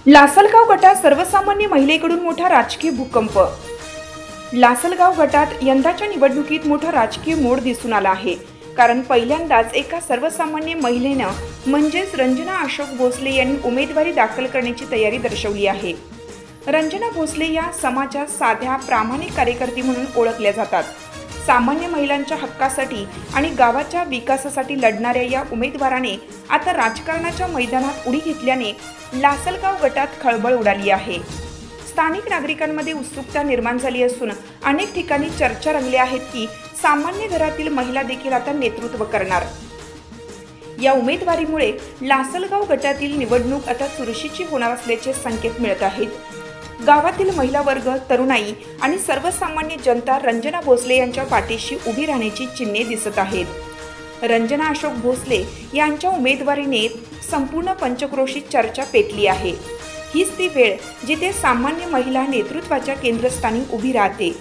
लासलगाव गटात सर्वसामान्य महिलेकडून मोठा राजकीय भूकंप। लासलगाव गटात यंदाच्या निवडणुकीत मोठा राजकीय मोड दिसून आला आहे। कारण पहिल्यांदाच एका सर्वसामान्य महिलेनं म्हणजेच रंजना अशोक भोसले यांनी उमेदवारी दाखल करण्याची तयारी दर्शवली आहे। रंजना भोसले या समाजात साध्या प्रामाणिक कार्यकर्ती म्हणून ओळखल्या जातात। सामान्य महिलांच्या हक्कासाठी आणि गावाच्या विकासासाठी लढणाऱ्या या उमेदवाराने आता राजकारणाच्या मैदानात उडी घेतल्याने लासलगाव गटात खळबळ उडाली आहे। स्थानिक नागरिकांमध्ये उत्सुकता निर्माण झाली असून अनेक ठिकाणी चर्चा रंगल्या आहेत की सामान्य घरातील महिला देखील आता नेतृत्व करणार। या उमेदवारीमुळे लासलगाव गटातील निवडणूक आता चुरशीची होणार असल्याचे संकेत मिळत आहेत। गावातील महिला वर्ग, तरुणाई आणि सर्वसामान्य जनता रंजना भोसले यांच्या पाठीशी उभी राहण्याची चिन्हे दिसत आहेत। रंजना अशोक भोसले यांच्या उमेदवारीने संपूर्ण पंचक्रोशीत चर्चा पेटली आहे। हीच ती वेळ जिथे सामान्य महिला नेतृत्वाच्या केंद्रस्थानी उभी राहते।